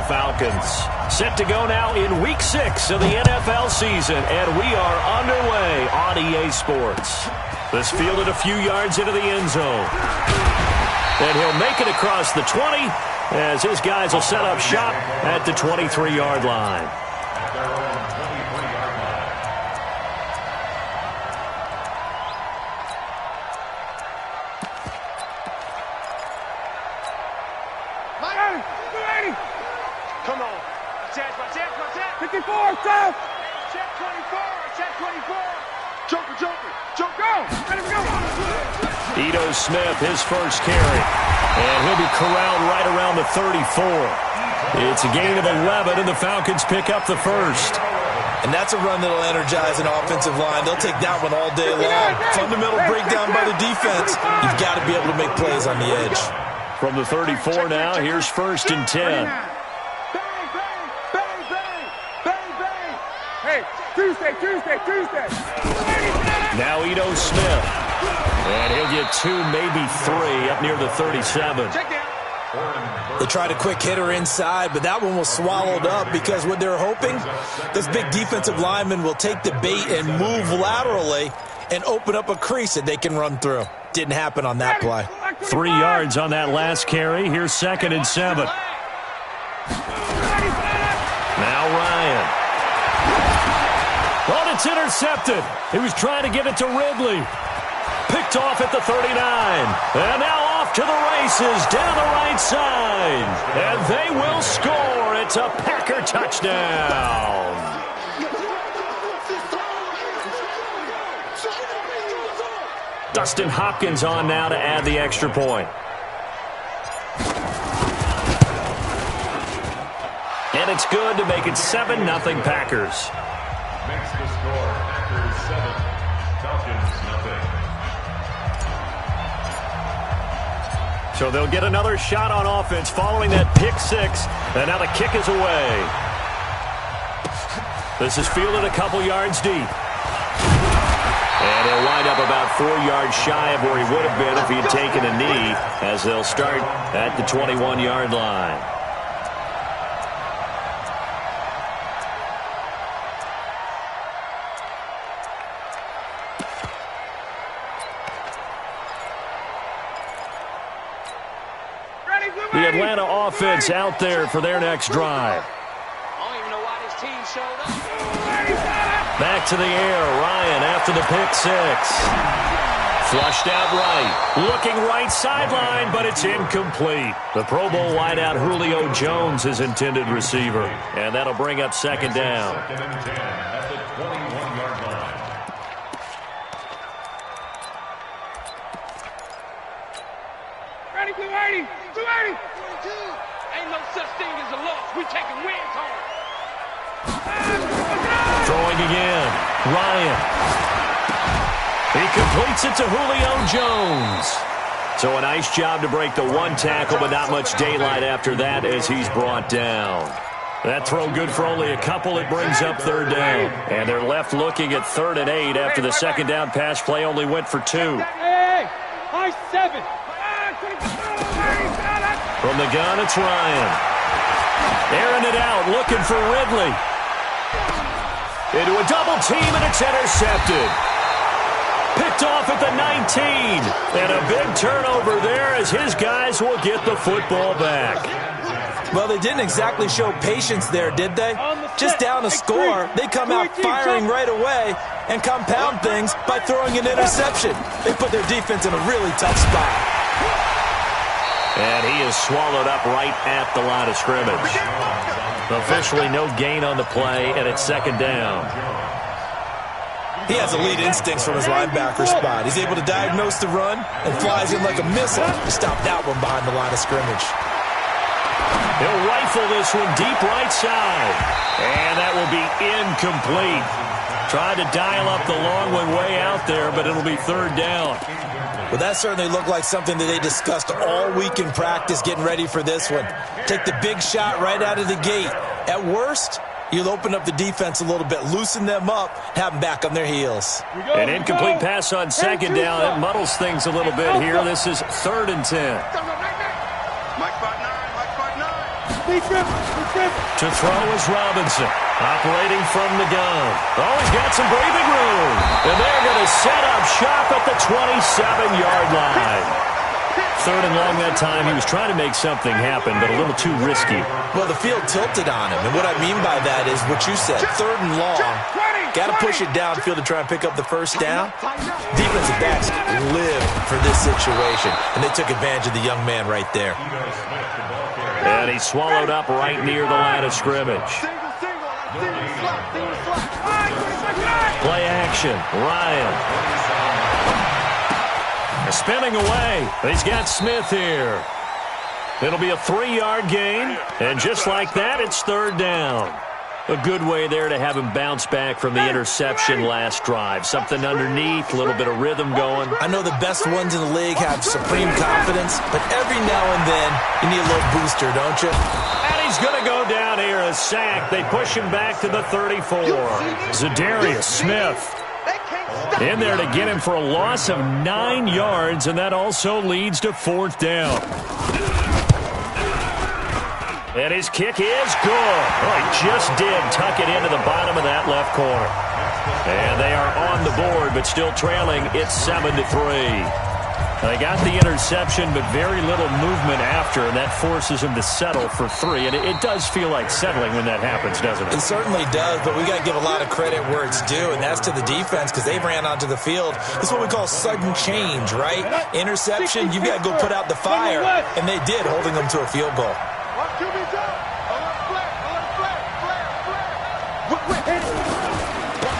Falcons. Set to go now in Week 6 of the NFL season, and we are underway on EA Sports. This fielded a few yards into the end zone. And he'll make it across the 20 as his guys will set up shop at the 23-yard line. Come on. Check 54, stop. Check 24, check 24. Joker. Go. Let him go. Ito Smith, his first carry. And he'll be corralled right around the 34. It's a gain of 11, and the Falcons pick up the first. And that's a run that'll energize an offensive line. They'll take that one all day long. Fundamental breakdown by the defense. You've got to be able to make plays on the edge. From the 34 now, here's 1st and 10. Hey, Tuesday. Now Ito Smith. And he'll get 2, maybe 3 up near the 37. They tried a quick hitter inside, but that one was swallowed up because what they're hoping, this big defensive lineman will take the bait and move laterally and open up a crease that they can run through. Didn't happen on that play. 3 yards on that last carry. Here's 2nd and 7. Now Ryan. Well, it's intercepted. He was trying to get it to Ridley. Picked off at the 39. And now off to the races down the right side. And they will score. It's a Packer touchdown. Dustin Hopkins on now to add the extra point. And it's good to make it 7-0 Packers. Makes the score Packers 7, Falcons 0. So they'll get another shot on offense following that pick 6. And now the kick is away. This is fielded a couple yards deep. And he'll wind up about 4 yards shy of where he would have been if he had taken a knee, as they'll start at the 21-yard line. The Atlanta offense out there for their next drive. I don't even know why this team showed up. Back to the air, Ryan after the pick 6. Flushed out right. Looking right sideline, but it's incomplete. The Pro Bowl wideout Julio Jones is intended receiver. And that'll bring up 2nd down. 2nd and 10 at the 21-yard line. Ready, 280. Ain't no such thing as a loss. We taking wins home. Throwing again. Ryan. He completes it to Julio Jones. So a nice job to break the 1 tackle, but not much daylight after that as he's brought down. That throw good for only a couple. It brings up 3rd down. And they're left looking at 3rd and 8 after the 2nd down pass play only went for 2. Hey, high 7. From the gun, it's Ryan. Airing it out, looking for Ridley. Into a double team, and it's intercepted. Picked off at the 19. And a big turnover there as his guys will get the football back. Well, they didn't exactly show patience there, did they? Just down a score, they come out firing right away and compound things by throwing an interception. They put their defense in a really tough spot. And he is swallowed up right at the line of scrimmage. Officially no gain on the play, and it's 2nd down. He has elite instincts from his linebacker spot. He's able to diagnose the run and flies in like a missile to stop that one behind the line of scrimmage. He'll rifle this one deep right side. And that will be incomplete. Tried to dial up the long one way out there, but it'll be 3rd down. Well, that certainly looked like something that they discussed all week in practice getting ready for this one. Take the big shot right out of the gate. At worst, you'll open up the defense a little bit, loosen them up, have them back on their heels. An incomplete pass on 2nd down. It muddles things a little bit here. This is 3rd and 10. Mike 5-9. To throw is Robinson, operating from the gun. Oh, he's got some breathing room. And they're going to set up shop at the 27-yard line. Third and long that time. He was trying to make something happen, but a little too risky. Well, the field tilted on him, and what I mean by that is what you said, third and long. Got to push it downfield to try and pick up the first down. Defensive backs live for this situation, and they took advantage of the young man right there. And he swallowed up right near the line of scrimmage. Play action, Ryan. Spinning away. He's got Smith here. It'll be a 3-yard gain, and just like that, it's third down. A good way there to have him bounce back from the interception last drive. Something underneath, a little bit of rhythm going. I know the best ones in the league have supreme confidence, but every now and then you need a little booster, don't you? And he's going to go down here, a sack. They push him back to the 34. Zadarius Smith in there to get him for a loss of 9 yards, and that also leads to fourth down. And his kick is good. Oh, he just did tuck it into the bottom of that left corner. And they are on the board, but still trailing. It's 7-3. They got the interception, but very little movement after, and that forces him to settle for 3. And it does feel like settling when that happens, doesn't it? It certainly does, but we got to give a lot of credit where it's due, and that's to the defense because they ran onto the field. This is what we call sudden change, right? Interception, you've got to go put out the fire, and they did, holding them to a field goal.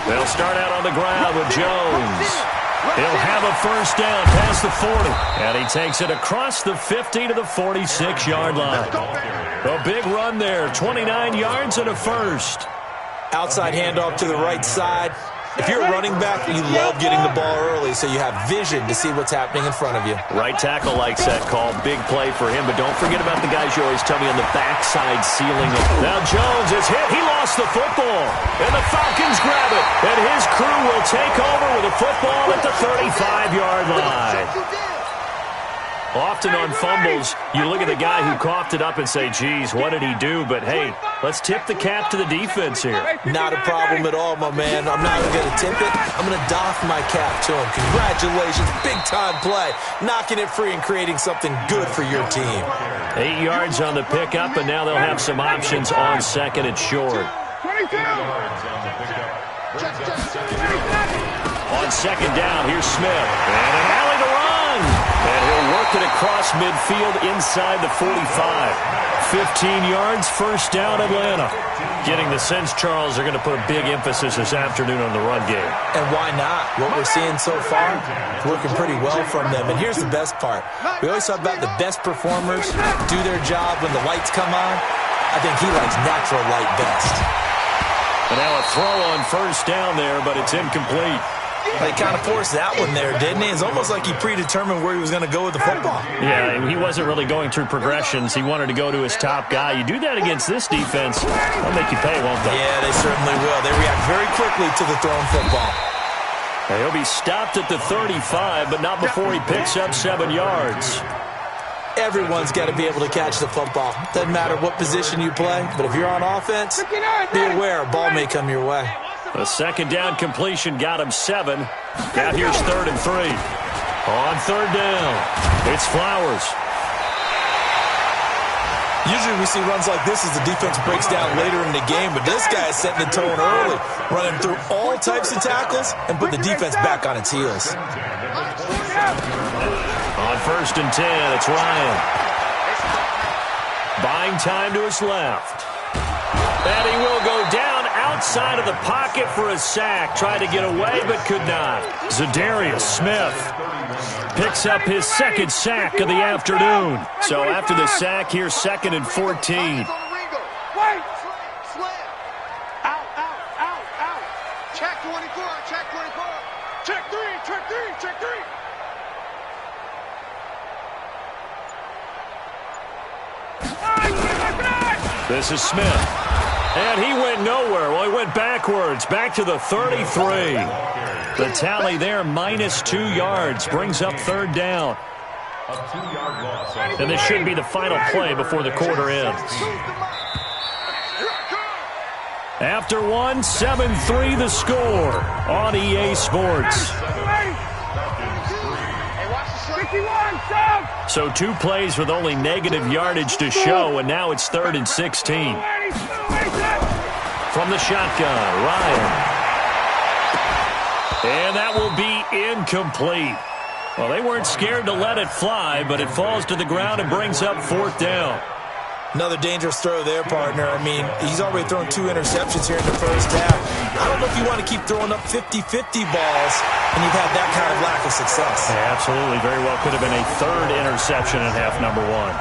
They'll start out on the ground with Jones. He'll have a first down past the 40. And he takes it across the 50 to the 46-yard line. A big run there, 29 yards and a first. Outside handoff to the right side. If you're a running back, you love getting the ball early so you have vision to see what's happening in front of you. Right tackle likes that call. Big play for him, but don't forget about the guys you always tell me on the backside ceiling. Now Jones is hit. He lost the football, and the Falcons grab it, and his crew will take over with a football at the 35-yard line. Often on fumbles, you look at the guy who coughed it up and say, geez, what did he do? But, hey, let's tip the cap to the defense here. Not a problem at all, my man. I'm not going to tip it. I'm going to doff my cap to him. Congratulations. Big-time play. Knocking it free and creating something good for your team. 8 yards on the pickup, and now they'll have some options on second and short. 22. On second down, here's Smith. And an alley to run. And he'll work it across midfield inside the 45. 15 yards, first down, Atlanta. Getting the sense, Charles, they're going to put a big emphasis this afternoon on the run game. And why not? What we're seeing so far is working pretty well from them. And here's the best part. We always talk about the best performers do their job when the lights come on. I think he likes natural light best. And now a throw on first down there, but it's incomplete. They kind of forced that one there, didn't he? It's almost like he predetermined where he was going to go with the football. Yeah, he wasn't really going through progressions. He wanted to go to his top guy. You do that against this defense, they'll make you pay, won't they? Yeah, they certainly will. They react very quickly to the thrown football. And he'll be stopped at the 35, but not before he picks up 7 yards. Everyone's got to be able to catch the football. Doesn't matter what position you play, but if you're on offense, be aware a ball may come your way. A second down completion got him 7. Now here's 3rd and 3. On 3rd down, it's Flowers. Usually we see runs like this as the defense breaks down later in the game, but this guy is setting the tone early, running through all types of tackles and put the defense back on its heels. On 1st and 10, it's Ryan. Buying time to his left. And he will go down outside of the pocket for a sack. Tried to get away, but could not. Zadarius Smith picks up his second sack of the afternoon. So after the sack, here's 2nd and 14. Check 24, check 24. Check 3, check 3, check 3. This is Smith. And he went nowhere. Well, he went backwards, back to the 33. The tally there, -2 yards, brings up 3rd down. A 2-yard loss. And this should be the final play before the quarter ends. After one, 7-3 the score on EA Sports. So 2 plays with only negative yardage to show, and now it's 3rd and 16. From the shotgun, Ryan. And that will be incomplete. Well, they weren't scared to let it fly, but it falls to the ground and brings up 4th down. Another dangerous throw there, partner. I mean, he's already thrown 2 interceptions here in the first half. I don't know if you want to keep throwing up 50-50 balls and you've had that kind of lack of success. Yeah, absolutely. Very well could have been a 3rd interception in half number 1.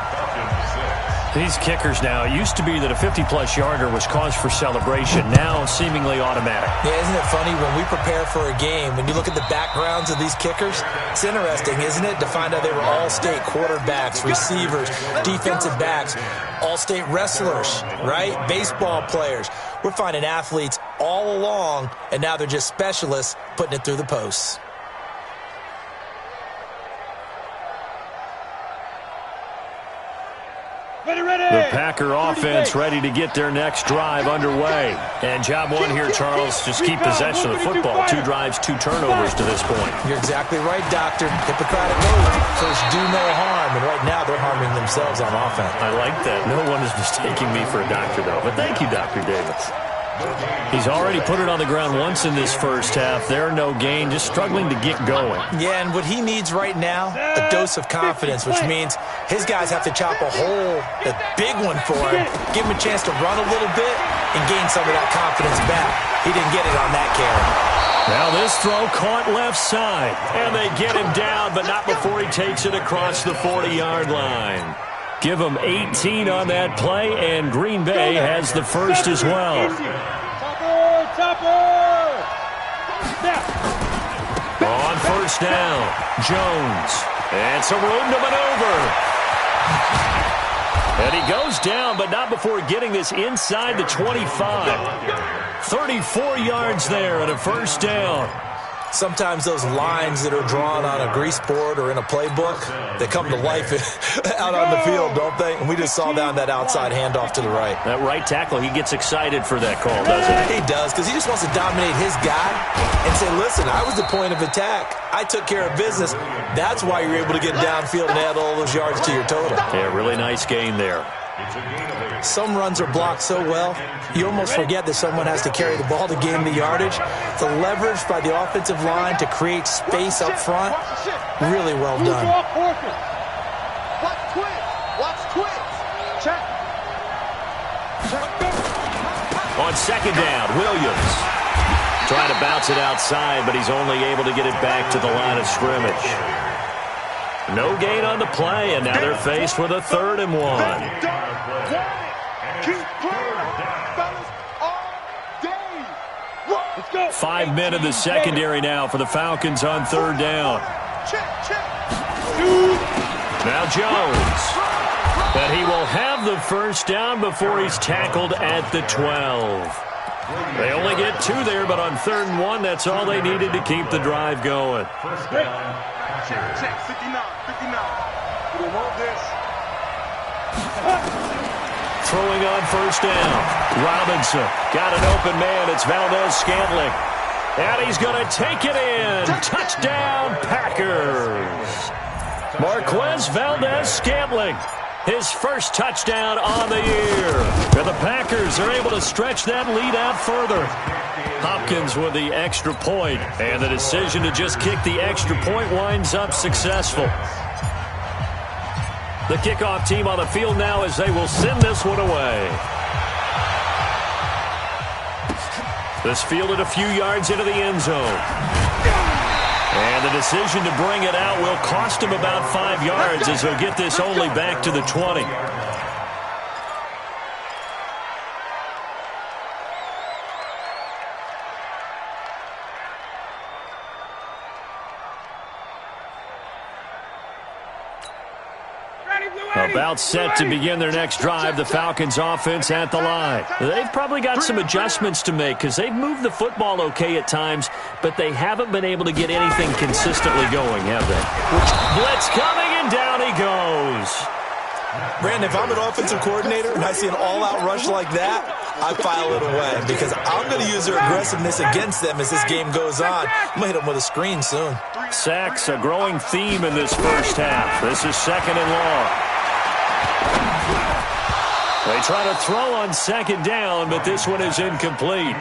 These kickers now, it used to be that a 50-plus yarder was cause for celebration. Now, seemingly automatic. Yeah, isn't it funny when we prepare for a game, when you look at the backgrounds of these kickers, it's interesting, isn't it, to find out they were all-state quarterbacks, receivers, defensive backs, all-state wrestlers, right? Baseball players. We're finding athletes all along, and now they're just specialists putting it through the posts. The Packer offense ready to get their next drive underway. And job 1 here, Charles, just keep possession of the football. 2 drives, 2 turnovers to this point. You're exactly right, Doctor. Hippocratic oath. First, do no harm. And right now, they're harming themselves on offense. I like that. No one is mistaking me for a doctor, though. But thank you, Dr. Davis. He's already put it on the ground once in this first half. There, no gain, just struggling to get going. Yeah, and what he needs right now, a dose of confidence, which means his guys have to chop a hole, a big one for him, give him a chance to run a little bit and gain some of that confidence back. He didn't get it on that carry. Now this throw caught left side, and they get him down, but not before he takes it across the 40-yard line. Give them 18 on that play, and Green Bay has the first as well. On first down, Jones. And some room to maneuver. And he goes down, but not before getting this inside the 25. 34 yards there and a first down. Sometimes those lines that are drawn on a grease board or in a playbook, they come to life out on the field, don't they? And we just saw down that outside handoff to the right. That right tackle, he gets excited for that call, doesn't he? He does, because he just wants to dominate his guy and say, listen, I was the point of attack. I took care of business. That's why you're able to get downfield and add all those yards to your total. Yeah, really nice gain there. Some runs are blocked so well, you almost forget that someone has to carry the ball to gain the yardage. The leverage by the offensive line to create space up front, really well done. On second down, Williams trying to bounce it outside, but he's only able to get it back to the line of scrimmage. No gain on the play, and now they're faced with a 3rd and 1. 5 men in the secondary now for the Falcons on 3rd down. Now Jones. But he will have the first down before he's tackled at the 12. They only get 2 there, but on 3rd and 1, that's all they needed to keep the drive going. First down. Check, 59. We want this. Throwing on first down. Robinson got an open man. It's Valdez-Scantling. And he's going to take it in. Touchdown, Packers. Marquez Valdez-Scantling. His first touchdown on the year. And the Packers are able to stretch that lead out further. Hopkins with the extra point, and the decision to just kick the extra point winds up successful. The kickoff team on the field now as they will send this one away. This fielded a few yards into the end zone. And the decision to bring it out will cost him about 5 yards as he'll get this only back to the 20. About set to begin their next drive, the Falcons offense at the line. They've probably got some adjustments to make because they've moved the football okay at times, but they haven't been able to get anything consistently going, have they? Blitz coming and down he goes. Brandon, if I'm an offensive coordinator and I see an all-out rush like that, I file it away because I'm going to use their aggressiveness against them as this game goes on. I'm going to hit them with a screen soon. Sacks, a growing theme in this first half. This is 2nd and long. They try to throw on 2nd down, but this one is incomplete.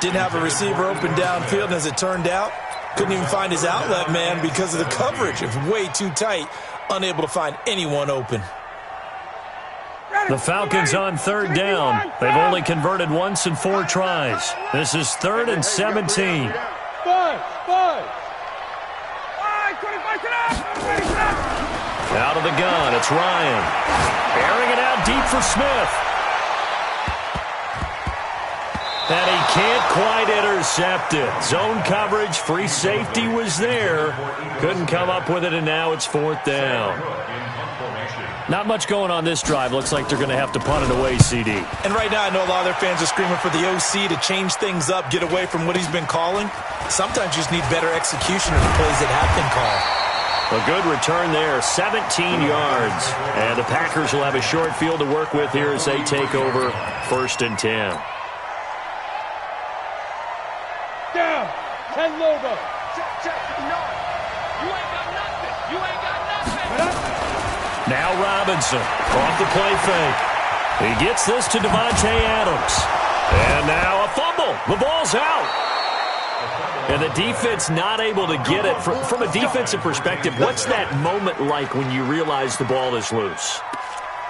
Didn't have a receiver open downfield, and as it turned out, couldn't even find his outlet man because of the coverage. It was way too tight, unable to find anyone open. The Falcons on 3rd down. They've only converted once in 4 tries. This is 3rd and 17. Out of the gun, it's Ryan. Airing it out deep for Smith. And he can't quite intercept it. Zone coverage, free safety was there. Couldn't come up with it, and now it's 4th down. Not much going on this drive. Looks like they're going to have to punt it away, CD. And right now I know a lot of their fans are screaming for the OC to change things up, get away from what he's been calling. Sometimes you just need better execution of the plays that have been called. A good return there, 17 yards. And the Packers will have a short field to work with here as they take over 1st and 10. Down. 10 logo. Check. No. You ain't got nothing. You ain't got nothing. Now Robinson off the play fake. He gets this to Devontae Adams. And now a fumble. The ball's out. And the defense not able to get it. From a defensive perspective, what's that moment like when you realize the ball is loose?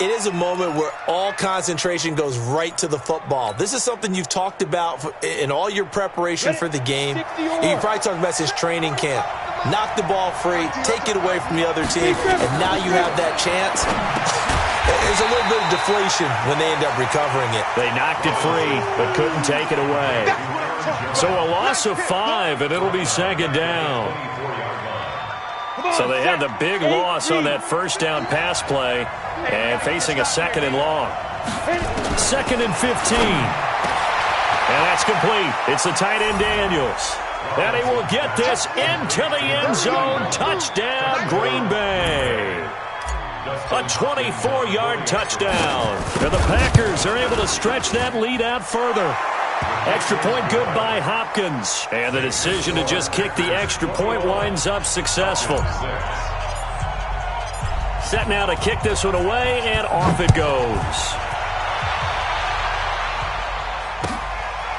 It is a moment where all concentration goes right to the football. This is something you've talked about in all your preparation for the game. And you probably talked about since training camp. Knock the ball free, take it away from the other team, and now you have that chance. There's a little bit of deflation when they end up recovering it. They knocked it free, but couldn't take it away. So a loss of 5, and it'll be 2nd down. So they had the big loss on that 1st down pass play, and facing a 2nd and long. 2nd and 15. And that's complete. It's the tight end Daniels. And he will get this into the end zone. Touchdown, Green Bay. A 24-yard touchdown. And the Packers are able to stretch that lead out further. Extra point good by Hopkins. And the decision to just kick the extra point winds up successful. Set now to kick this one away, and off it goes.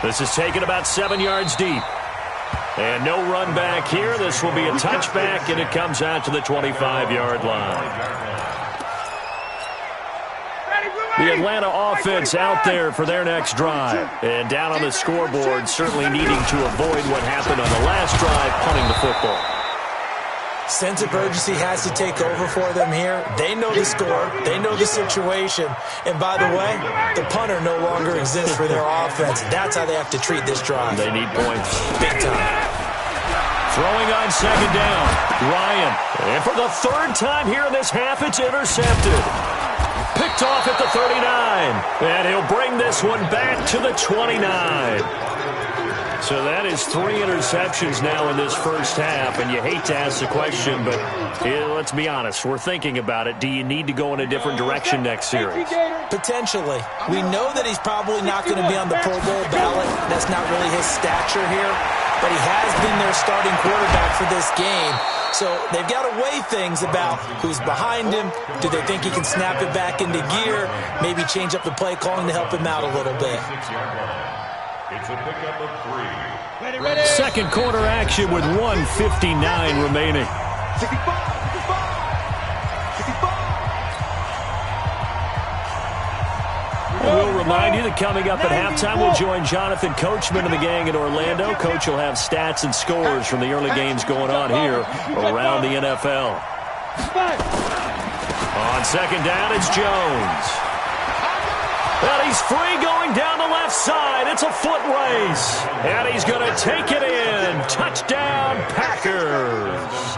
This is taken about 7 yards deep. And no run back here. This will be a touchback, and it comes out to the 25-yard line. The Atlanta offense out there for their next drive. And down on the scoreboard, certainly needing to avoid what happened on the last drive, punting the football. Sense of urgency has to take over for them here. They know the score. They know the situation. And by the way, the punter no longer exists for their offense. That's how they have to treat this drive. They need points. Big time. Throwing on 2nd down. Ryan. And for the 3rd time here in this half, it's intercepted. Picked off at the 39. And he'll bring this one back to the 29. So that is 3 interceptions now in this first half, and you hate to ask the question, but let's be honest, we're thinking about it. Do you need to go in a different direction next series? Potentially. We know that he's probably not going to be on the Pro Bowl ballot. That's not really his stature here, but he has been their starting quarterback for this game. So they've got to weigh things about who's behind him. Do they think he can snap it back into gear? Maybe change up the play calling to help him out a little bit. It's a pickup of 3. Ready. Second quarter action with 1:59 remaining. 65. We'll remind you that coming up at halftime, we'll join Jonathan Coachman and the gang in Orlando. Coach will have stats and scores from the early games going on here around the NFL. On 2nd down, it's Jones. And he's free going down the left side. It's a foot race. And he's going to take it in. Touchdown, Packers.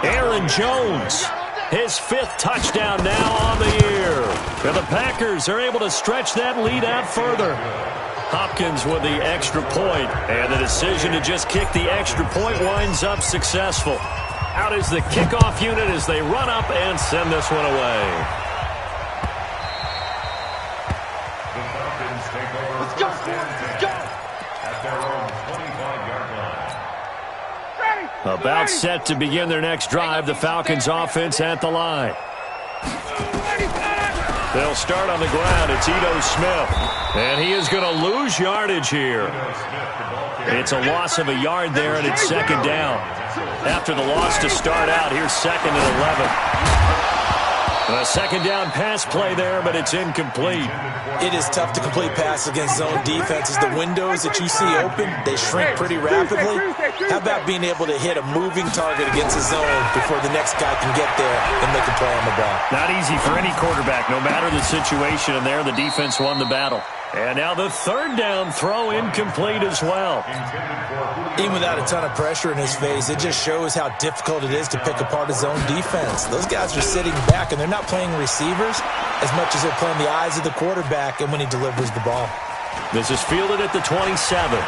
Aaron Jones, his 5th touchdown now on the year. And the Packers are able to stretch that lead out further. Hopkins with the extra point. And the decision to just kick the extra point winds up successful. Out is the kickoff unit as they run up and send this one away. The Falcons take over. Let's go, let's go. At their own 25-yard line. About set to begin their next drive. The Falcons offense at the line. They'll start on the ground. It's Ito Smith. And he is going to lose yardage here. It's a loss of a yard there, and it's second down. After the loss to start out, here's 2nd and 11. A second down pass play there, but it's incomplete. It is tough to complete passes against zone defenses. The windows that you see open, they shrink pretty rapidly. How about being able to hit a moving target against a zone before the next guy can get there and make a play on the ball? Not easy for any quarterback, no matter the situation, and there the defense won the battle. And now the third down throw incomplete as well. Even without a ton of pressure in his face, it just shows how difficult it is to pick apart his own defense. Those guys are sitting back, and they're not playing receivers as much as they're playing the eyes of the quarterback and when he delivers the ball. This is fielded at the 27.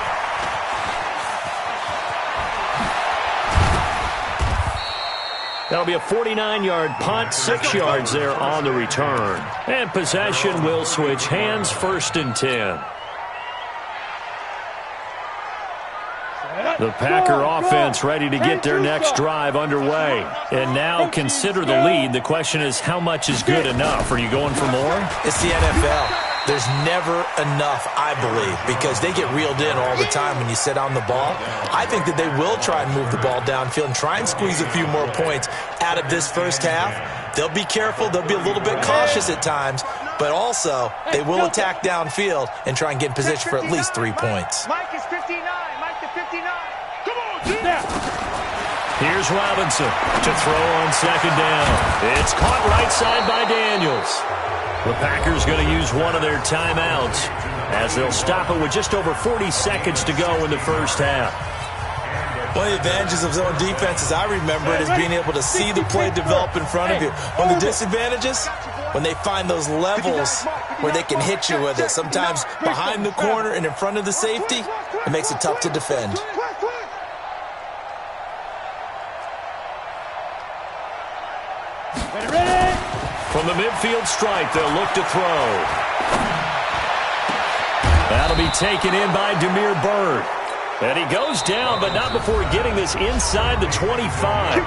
That'll be a 49-yard punt, 6 yards there on the return. And possession will switch hands, 1st and 10. The Packer offense ready to get their next drive underway. And now consider the lead. The question is, how much is good enough? Are you going for more? It's the NFL. There's never enough, I believe, because they get reeled in all the time when you sit on the ball. I think that they will try and move the ball downfield and try and squeeze a few more points out of this first half. They'll be careful. They'll be a little bit cautious at times, but also they will attack downfield and try and get in position for at least 3 points. Mike is 59. Mike to 59. Come on, dude. Here's Robinson to throw on second down. It's caught right side by Daniels. The Packers going to use one of their timeouts as they'll stop it with just over 40 seconds to go in the first half. One of the advantages of zone defense, as I remember it, is being able to see the play develop in front of you. One of the disadvantages, when they find those levels where they can hit you with it, sometimes behind the corner and in front of the safety, it makes it tough to defend. From the midfield stripe, they'll look to throw. That'll be taken in by Damiere Byrd. And he goes down, but not before getting this inside the 25.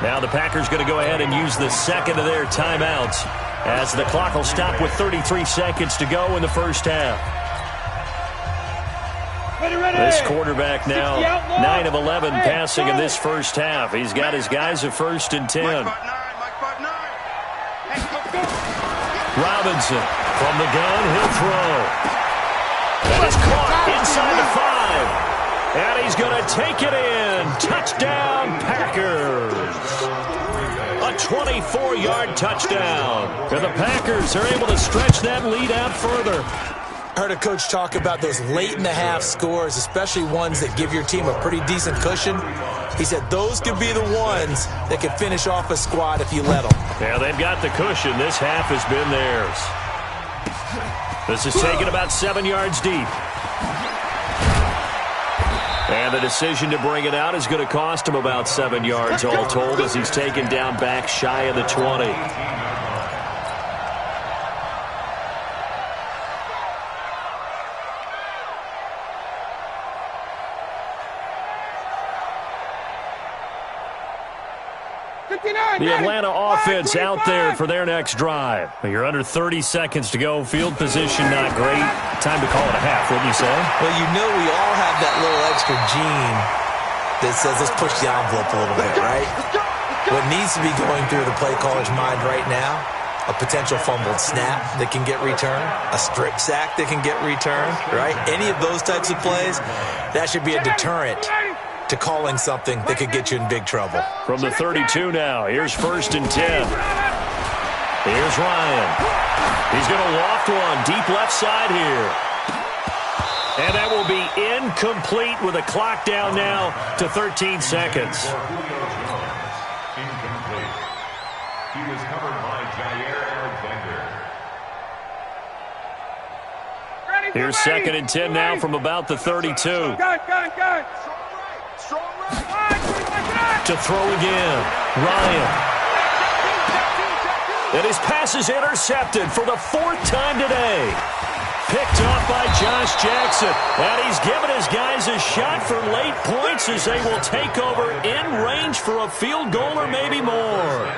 Now the Packers going to go ahead and use the second of their timeouts as the clock will stop with 33 seconds to go in the first half. This quarterback now 9 of 11 passing in this first half. He's got his guys at 1st and 10. Robinson from the gun, he'll throw. That is caught inside the 5. And he's going to take it in. Touchdown, Packers. A 24-yard touchdown. And the Packers are able to stretch that lead out further. I heard a coach talk about those late-in-the-half scores, especially ones that give your team a pretty decent cushion. He said those could be the ones that can finish off a squad if you let them. Yeah, they've got the cushion. This half has been theirs. This is taken about 7 yards deep. And the decision to bring it out is going to cost him about 7 yards all told as he's taken down back shy of the 20. The Atlanta offense out there for their next drive. You're under 30 seconds to go. Field position not great. Time to call it a half, wouldn't you say? Well, you know we all have that little extra gene that says let's push the envelope a little bit, right? What needs to be going through the play caller's mind right now, a potential fumbled snap that can get returned, a strip sack that can get returned, right? Any of those types of plays, that should be a deterrent to calling something that could get you in big trouble. From the 32 now, here's 1st and 10. Here's Ryan. He's going to loft one deep left side here. And that will be incomplete with a clock down now to 13 seconds. Incomplete. He was covered by Jair Alexander. Here's 2nd and 10 now from about the 32. Strong right. To throw again. Ryan. And his pass is intercepted for the 4th time today. Picked off by Josh Jackson. And he's given his guys a shot for late points as they will take over in range for a field goal or maybe more.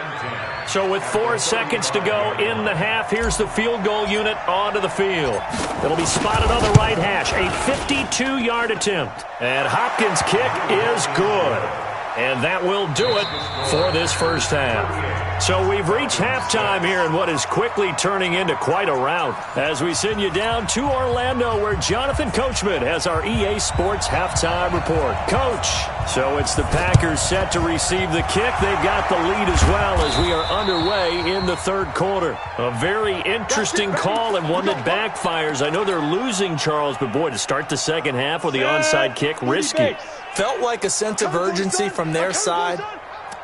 So with 4 seconds to go in the half, here's the field goal unit onto the field. It'll be spotted on the right hash. A 52-yard attempt. And Hopkins' kick is good. And that will do it for this first half. So we've reached halftime here in what is quickly turning into quite a rout as we send you down to Orlando where Jonathan Coachman has our EA Sports halftime report. Coach, so it's the Packers set to receive the kick. They've got the lead as well as we are underway in the third quarter. A very interesting call and one that backfires. I know they're losing, Charles, but boy, to start the second half with the onside kick, risky. Felt like a sense of urgency from their side,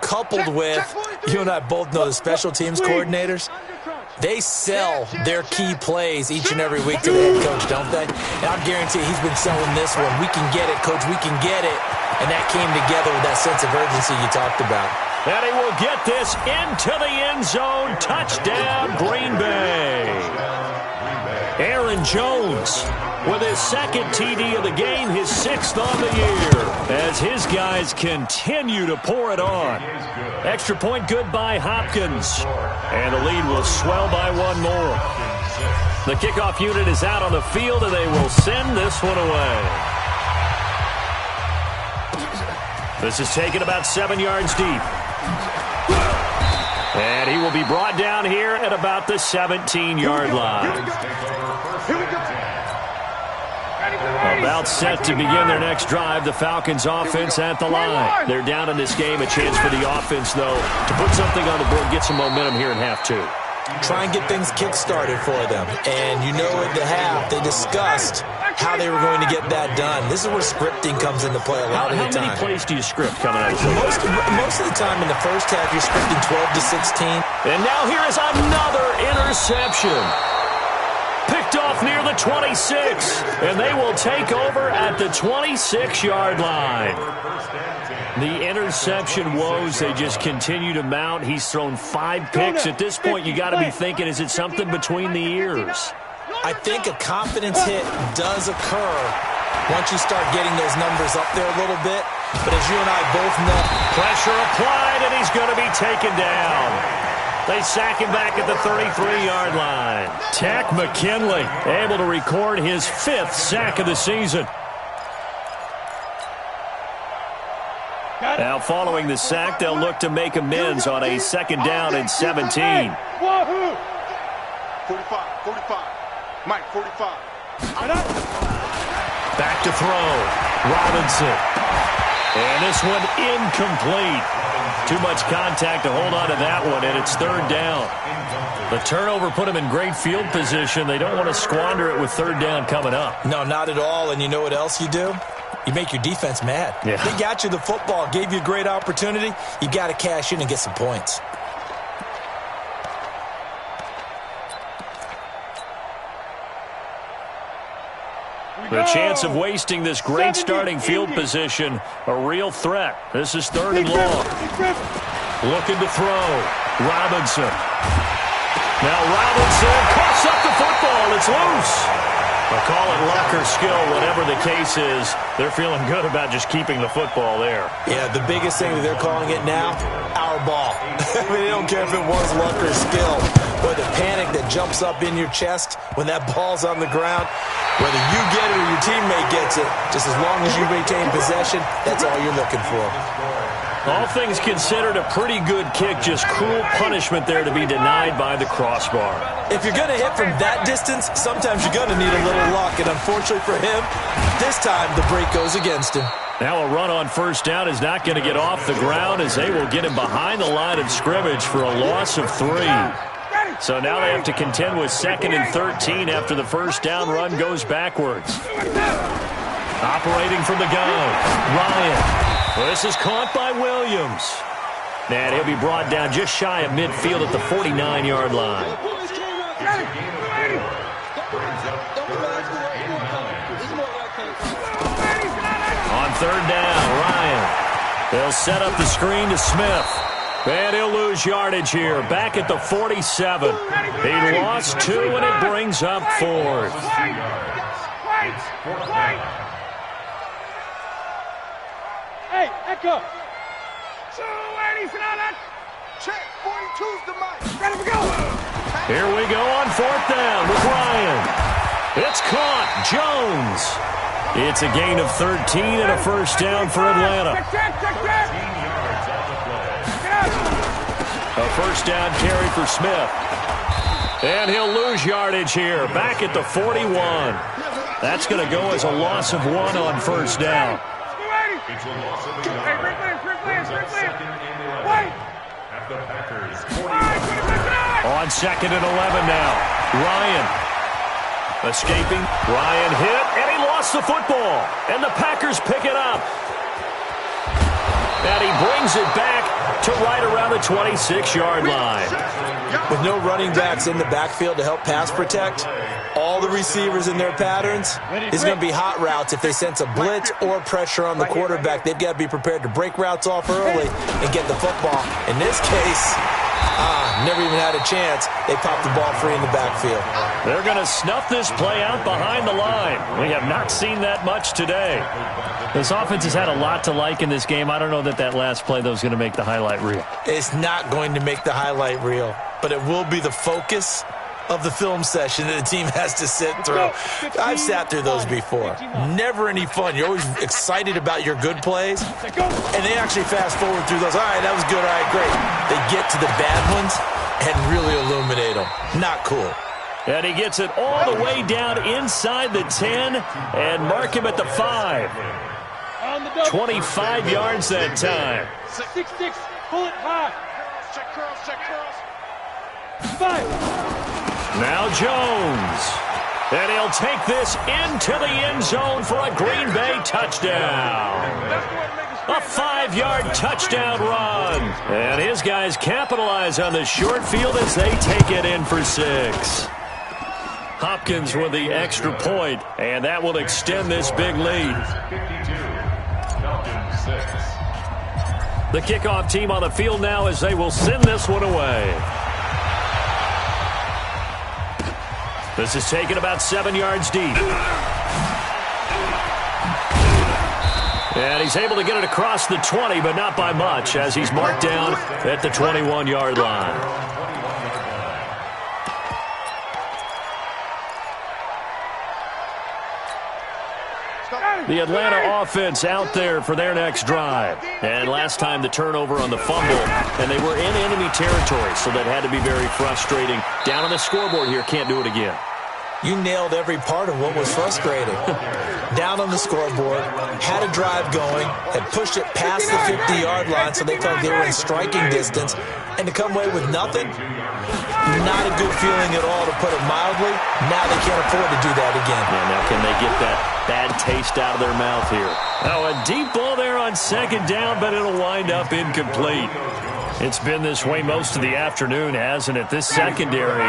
coupled with, you and I both know the special teams coordinators, they sell their key plays each and every week to the head coach, don't they? And I guarantee he's been selling this one. We can get it, coach, we can get it. And that came together with that sense of urgency you talked about. And he will get this into the end zone. Touchdown, Green Bay. Aaron Jones with his second TD of the game, his 6th on the year, as his guys continue to pour it on. Extra point good by Hopkins, and the lead will swell by one more. The kickoff unit is out on the field, and they will send this one away. This is taken about 7 yards deep. And he will be brought down here at about the 17-yard line. About set to begin their next drive. The Falcons offense at the line. They're down in this game. A chance for the offense, though, to put something on the board, get some momentum here in half 2. Try and get things kick-started for them. And you know at the half, they discussed how they were going to get that done. This is where scripting comes into play a lot of the time. How many plays do you script coming out of the Most of the time in the first half, you're scripting 12 to 16. And now here is another interception. Picked off near the 26, and they will take over at the 26-yard line. The interception woes, they just continue to mount. He's thrown 5 picks. At this point, you got to be thinking, is it something between the ears? I think a confidence hit does occur once you start getting those numbers up there a little bit. But as you and I both know, pressure applied, and he's going to be taken down. They sack him back at the 33-yard line. Tack McKinley able to record his 5th sack of the season. Now following the sack, they'll look to make amends on a 2nd down and 17. 45, 45. Mike, 45. Back to throw. Robinson. And this one incomplete. Too much contact to hold on to that one, and it's 3rd down. The turnover put them in great field position. They don't want to squander it with 3rd down coming up. No, not at all. And you know what else you do? You make your defense mad. Yeah. They got you the football, gave you a great opportunity. You got to cash in and get some points. The chance of wasting this great starting field position, a real threat. This is 3rd and long. Looking to throw. Robinson. Now Robinson coughs up the football. It's loose. I'll call it luck or skill, whatever the case is. They're feeling good about just keeping the football there. Yeah, the biggest thing that they're calling it now, our ball. I mean, they don't care if it was luck or skill. But the panic that jumps up in your chest when that ball's on the ground, whether you get it or your teammate gets it, just as long as you retain possession, that's all you're looking for. All things considered, a pretty good kick, just cruel punishment there to be denied by the crossbar. If you're going to hit from that distance, sometimes you're going to need a little luck, and unfortunately for him, this time the break goes against him. Now a run on 1st down is not going to get off the ground as they will get him behind the line of scrimmage for a loss of 3. So now they have to contend with 2nd and 13 after the 1st down run goes backwards. Operating from the gun, Ryan. This is caught by Williams. And he'll be brought down just shy of midfield at the 49-yard line. On 3rd down, Ryan. They'll set up the screen to Smith. And he'll lose yardage here. Back at the 47. He lost 2, and it brings up 4th. Hey, Echo. 280 Sonata. Check. 42's the mic. Ready to go. Here we go on 4th down with Ryan. It's caught. Jones. It's a gain of 13 and a first down for Atlanta. A first down carry for Smith. And he'll lose yardage here. Back at the 41. That's going to go as a loss of 1 on first down. It's a loss of 1 yard. At the Packers 40. On 2nd and 11 now. Ryan escaping. Ryan hit, and he lost the football. And the Packers pick it up. And he brings it back to right around the 26-yard line. With no running backs in the backfield to help pass protect, all the receivers in their patterns, it's going to be hot routes. If they sense a blitz or pressure on the quarterback, they've got to be prepared to break routes off early and get the football. In this case, never even had a chance. They popped the ball free in the backfield. They're going to snuff this play out behind the line. We have not seen that much today. This offense has had a lot to like in this game. I don't know that last play, though, is going to make the highlight reel. It's not going to make the highlight reel, but it will be the focus of the film session that the team has to sit through. I've sat through those before. Never any fun. You're always excited about your good plays, and they actually fast forward through those. All right, that was good. All right, great. They get to the bad ones and really illuminate them. Not cool. And he gets it all the way down inside the 10 and mark him at the 5. 25 yards that time. 6-6, pull it high. Check curls, check curls. 5. Now Jones. And he'll take this into the end zone for a Green Bay touchdown. A 5-yard touchdown run. And his guys capitalize on the short field as they take it in for 6. Hopkins with the extra point, and that will extend this big lead. 52. Falcons 6. The kickoff team on the field now as they will send this one away. This is taken about 7 yards deep. And he's able to get it across the 20, but not by much, as he's marked down at the 21-yard line. The Atlanta offense out there for their next drive. And last time the turnover on the fumble, and they were in enemy territory, so that had to be very frustrating. Down on the scoreboard here, can't do it again. You nailed every part of what was frustrating. Down on the scoreboard, had a drive going, had pushed it past the 50-yard line so they felt they were in striking distance, and to come away with nothing, not a good feeling at all, to put it mildly. Now they can't afford to do that again. Yeah, now can they get that bad taste out of their mouth here? Oh, a deep ball there on 2nd down, but it'll wind up incomplete. It's been this way most of the afternoon, hasn't it? This secondary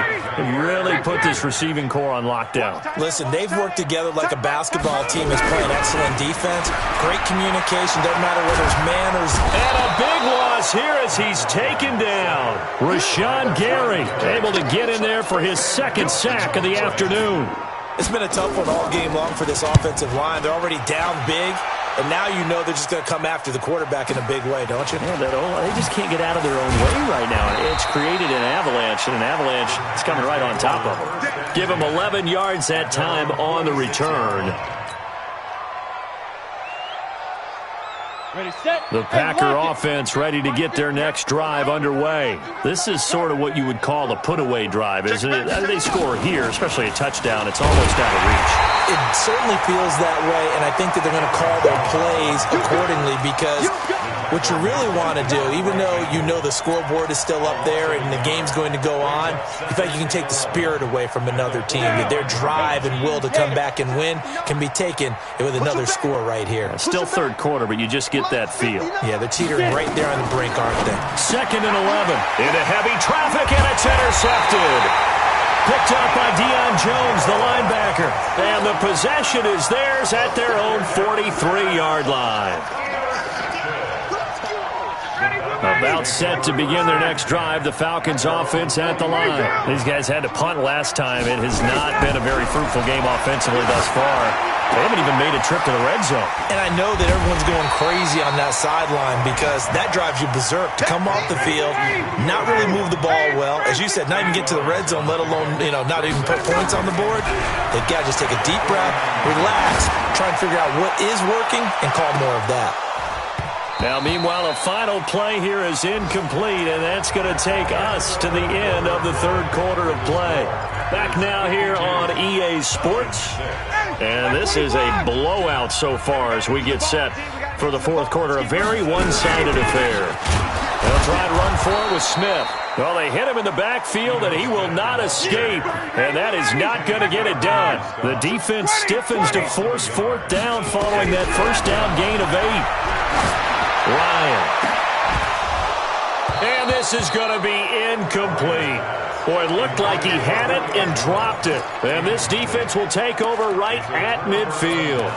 really put this receiving core on lockdown. Listen, they've worked together like a basketball team is playing excellent defense. Great communication, doesn't matter whether it's man or... And a big loss here as he's taken down. Rashawn Gary able to get in there for his 2nd sack of the afternoon. It's been a tough one all game long for this offensive line. They're already down big. And now you know they're just going to come after the quarterback in a big way, don't you? Yeah, they just can't get out of their own way right now. It's created an avalanche, and an avalanche is coming right on top of them. Give them 11 yards that time on the return. Ready, set, the Packer offense ready to get their next drive underway. This is sort of what you would call a put-away drive, isn't it? They score here, especially a touchdown. It's almost out of reach. It certainly feels that way, and I think that they're going to call their plays accordingly, because what you really want to do, even though you know the scoreboard is still up there and the game's going to go on, in fact, you can take the spirit away from another team. That their drive and will to come back and win can be taken with another score right here. Still 3rd quarter, but you just get that feel. Yeah, they're teetering right there on the brink, aren't they? 2nd and 11. Into heavy traffic, and it's intercepted. Picked up by Deion Jones, the linebacker. And the possession is theirs at their own 43-yard line. About set to begin their next drive. The Falcons offense at the line. These guys had to punt last time. It has not been a very fruitful game offensively thus far. They haven't even made a trip to the red zone. And I know that everyone's going crazy on that sideline because that drives you berserk to come off the field, not really move the ball well. As you said, not even get to the red zone, let alone, not even put points on the board. They've got to just take a deep breath, relax, try and figure out what is working, and call more of that. Now, meanwhile, a final play here is incomplete, and that's going to take us to the end of the third quarter of play. Back now here on EA Sports. And this is a blowout so far as we get set for the fourth quarter. A very one-sided affair. They'll try and run for it with Smith. Well, they hit him in the backfield, and he will not escape. And that is not going to get it done. The defense stiffens to force fourth down following that first down gain of 8. Ryan. And this is going to be incomplete. Boy, it looked like he had it and dropped it. And this defense will take over right at midfield.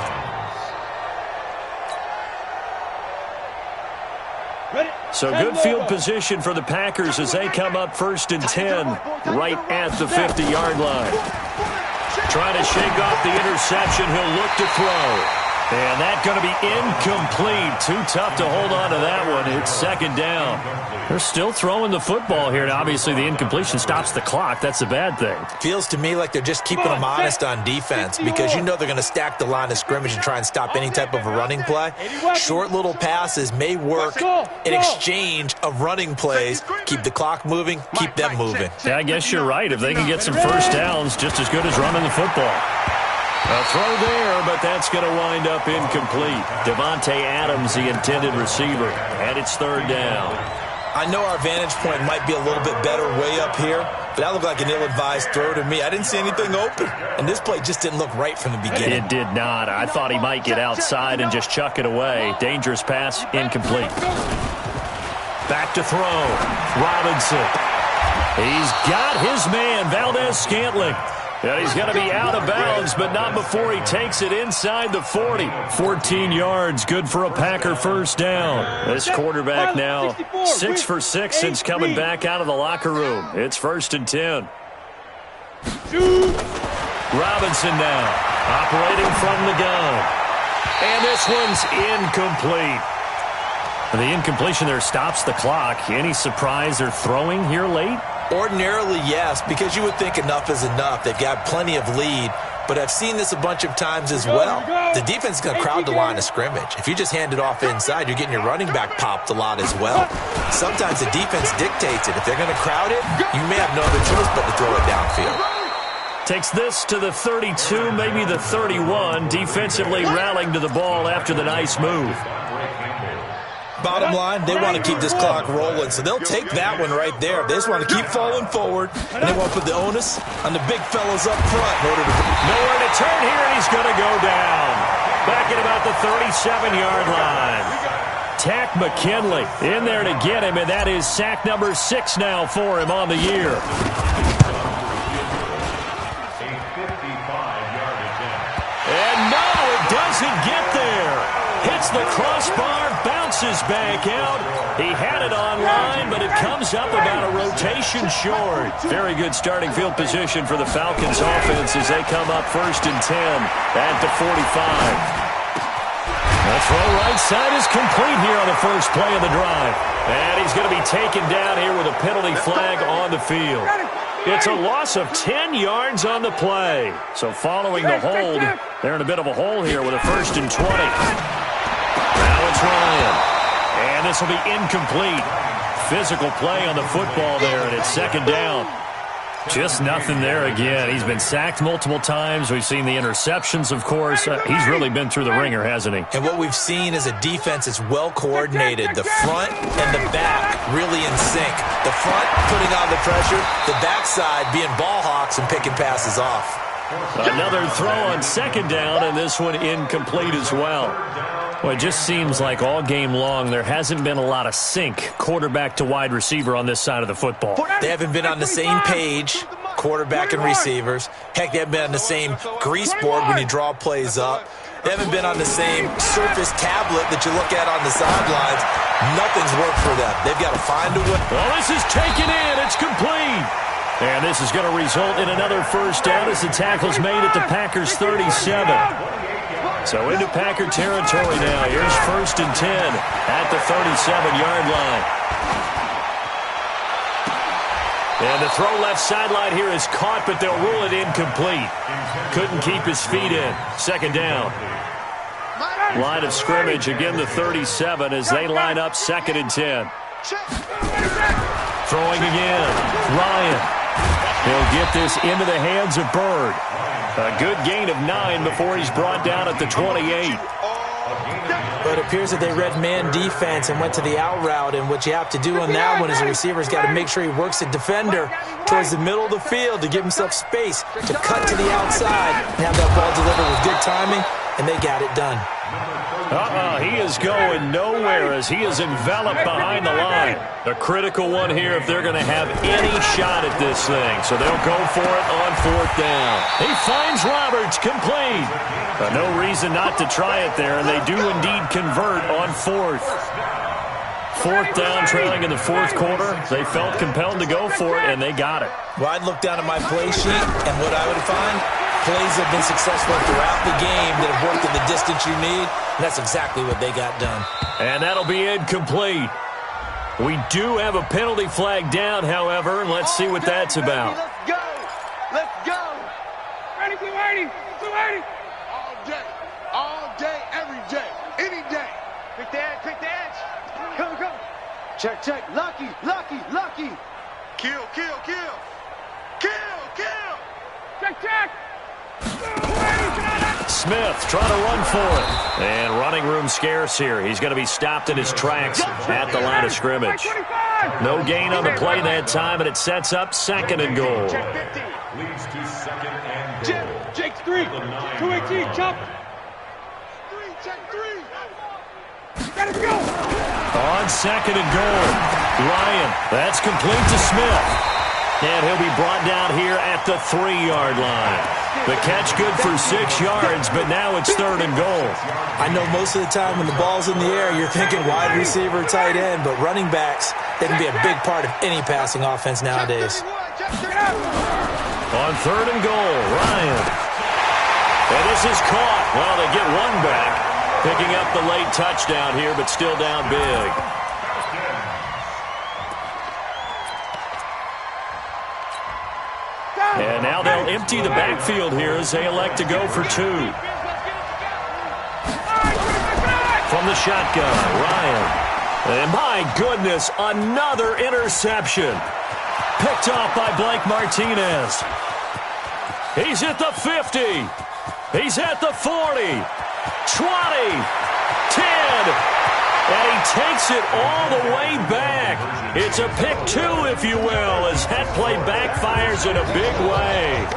So good field position for the Packers as they come up 1st and 10 right at the 50-yard line. Trying to shake off the interception. He'll look to throw. And that's going to be incomplete. Too tough to hold on to that one. It's second down. They're still throwing the football here. Now, obviously, the incompletion stops the clock. That's a bad thing. Feels to me like they're just keeping them honest on defense because they're going to stack the line of scrimmage and try and stop any type of a running play. Short little passes may work in exchange of running plays. Keep the clock moving, keep them moving. Yeah, I guess you're right. If they can get some first downs, just as good as running the football. A throw there, but that's going to wind up incomplete. Devontae Adams, the intended receiver, and it's third down. I know our vantage point might be a little bit better way up here, but that looked like an ill-advised throw to me. I didn't see anything open, and this play just didn't look right from the beginning. It did not. I thought he might get outside and just chuck it away. Dangerous pass, incomplete. Back to throw. Robinson. He's got his man, Valdez-Scantling. And he's going to be out of bounds, but not before he takes it inside the 40. 14 yards, good for a Packer first down. This quarterback now 6 for 6 since coming back out of the locker room. It's 1st and 10. Robinson now operating from the gun. And this one's incomplete. The incompletion there stops the clock. Any surprise they're throwing here late? Ordinarily, yes, because you would think enough is enough. They've got plenty of lead, but I've seen this a bunch of times as well. The defense is going to crowd the line of scrimmage. If you just hand it off inside, you're getting your running back popped a lot as well. Sometimes the defense dictates it. If they're going to crowd it, you may have no other choice but to throw it downfield. Takes this to the 32, maybe the 31, defensively rallying to the ball after the nice move. Bottom line, they want to keep this clock rolling, so they'll take that one right there. They just want to keep falling forward, and they want to put the onus on the big fellas up front in order to... Nowhere to turn here, and he's going to go down. Back at about the 37-yard line. Tack McKinley in there to get him, and that is sack number 6 now for him on the year. And no, it doesn't get there. Hits the crossbar, bounces back out. He had it online, but it comes up about a rotation short. Very good starting field position for the Falcons offense as they come up 1st and 10 at the 45. The throw right side is complete here on the first play of the drive. And he's going to be taken down here with a penalty flag on the field. It's a loss of 10 yards on the play. So following the hold, they're in a bit of a hole here with a 1st and 20. Now it's Ryan. And this will be incomplete. Physical play on the football there, and it's 2nd down. Just nothing there again. He's been sacked multiple times. We've seen the interceptions, of course. He's really been through the ringer, hasn't he? And what we've seen is a defense that's well coordinated. The front and the back really in sync. The front putting on the pressure, the backside being ball hawks and picking passes off. Another throw on 2nd down, and this one incomplete as well. Well, it just seems like all game long there hasn't been a lot of sync quarterback to wide receiver on this side of the football. They haven't been on the same page, quarterback and receivers. Heck, they haven't been on the same grease board when you draw plays up. They haven't been on the same surface tablet that you look at on the sidelines. Nothing's worked for them. They've got to find a way. Well, this is taken in. It's complete. And this is going to result in another first down as the tackle's made at the Packers' 37. So into Packer territory now. Here's 1st and 10 at the 37-yard line. And the throw left sideline here is caught, but they'll rule it incomplete. Couldn't keep his feet in. 2nd down. Line of scrimmage, again the 37 as they line up 2nd and 10. Throwing again. Ryan. He'll get this into the hands of Bird. A good gain of 9 before he's brought down at the 28. But it appears that they read man defense and went to the out route, and what you have to do on that one is the receiver's got to make sure he works the defender towards the middle of the field to give himself space to cut to the outside and have that ball delivered with good timing, and they got it done. He is going nowhere as he is enveloped behind the line. A critical one here if they're going to have any shot at this thing. So they'll go for it on 4th down. He finds Roberts, complete. No reason not to try it there, and they do indeed convert on 4th. 4th down, trailing in the 4th quarter. They felt compelled to go for it, and they got it. Well, I'd look down at my play sheet, and what I would find, plays have been successful throughout the game that have worked in the distance you need, and that's exactly what they got done. And that'll be incomplete. We do have a penalty flag down, however, and let's see what that's about. Let's go. Let's go. Ready, Blue 80. Blue 80. All day, every day, any day. Pick the edge, pick the edge. Come. Check. Lucky. Kill. Check. Smith trying to run for it. And running room scarce here. He's going to be stopped in his tracks at the line of scrimmage. No gain on the play that time, and it sets up 2nd and goal. Leads to 2nd and goal. Jake's 3. 218, chop. 3, check 3. Gotta go. On 2nd and goal. Ryan, that's complete to Smith. And he'll be brought down here at the 3-yard line. The catch good for 6 yards, but now it's 3rd and goal. I know most of the time when the ball's in the air, you're thinking wide receiver, tight end, but running backs, they can be a big part of any passing offense nowadays. On 3rd and goal, Ryan. And this is caught. Well, they get one back, picking up the late touchdown here, but still down big. And now they'll empty the backfield here as they elect to go for 2. From the shotgun, Ryan. And my goodness, another interception. Picked off by Blake Martinez. He's at the 50. He's at the 40. 20. 10. And he takes it all the way back. It's a pick 2, if you will, as that play backfires in a big way.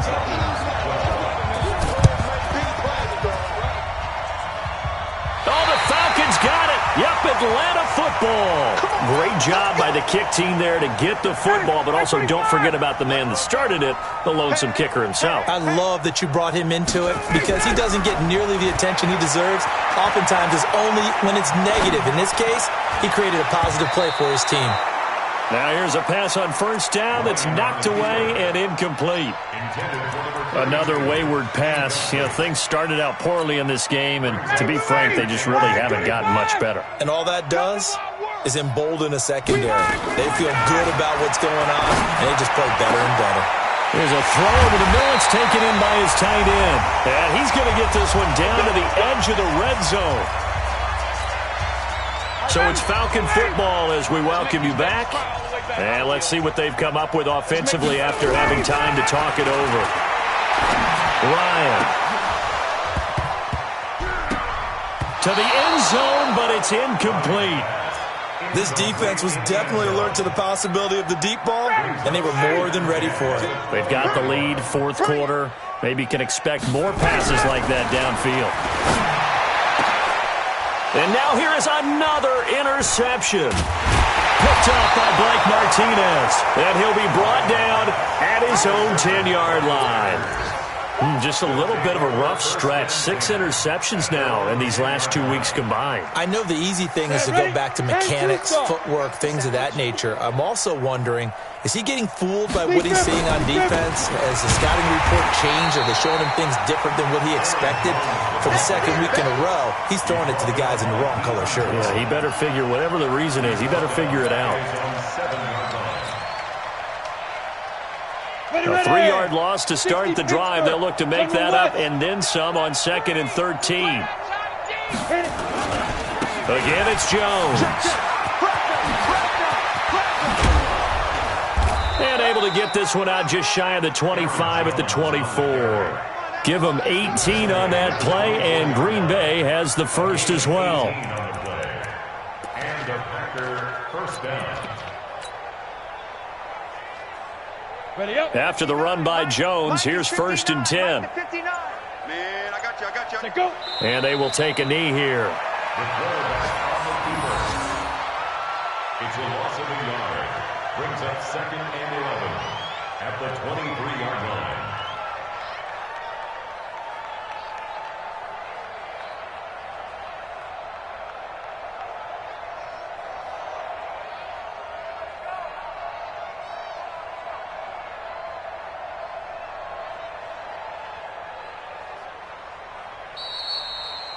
Oh, the Falcons got it. Yep, Atlanta football. Great job by the kick team there to get the football, but also don't forget about the man that started it, the lonesome kicker himself. I love that you brought him into it because he doesn't get nearly the attention he deserves. Oftentimes it's only when it's negative. In this case, he created a positive play for his team. Now here's a pass on 1st down that's knocked away and incomplete. Another wayward pass. Things started out poorly in this game, and to be frank, they just really haven't gotten much better. And all that does is embolden a secondary. They feel good about what's going on, and they just play better and better. Here's a throw over the middle. It's taken in by his tight end. And he's going to get this one down to the edge of the red zone. So it's Falcon football as we welcome you back. And let's see what they've come up with offensively after having time to talk it over. Ryan. To the end zone, but it's incomplete. This defense was definitely alert to the possibility of the deep ball, and they were more than ready for it. They've got the lead, 4th quarter. Maybe can expect more passes like that downfield. And now here is another interception. Picked off by Blake Martinez. And he'll be brought down at his own 10-yard line. Just a little bit of a rough stretch. 6 interceptions now in these last 2 weeks combined. I know the easy thing is to go back to mechanics, footwork, things of that nature. I'm also wondering, is he getting fooled by what he's seeing on defense? Has the scouting report changed? Are they showing him things different than what he expected? For the second week in a row, he's throwing it to the guys in the wrong color shirts. Yeah, he better figure, whatever the reason is, he better figure it out. A 3-yard loss to start the drive. They'll look to make that up and then some on 2nd and 13. Again, it's Jones. And able to get this one out just shy of the 25 at the 24. Give them 18 on that play, and Green Bay has the first as well. And the Packer first down. After the run by Jones, here's 1st and 10. Man, I got you. And they will take a knee here. The quarterback on the keeper. It's a loss of a yard. Brings up 2nd and 11 at the 23-yard line.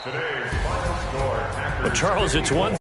Today's final score, Packers. Well, Charles, it's one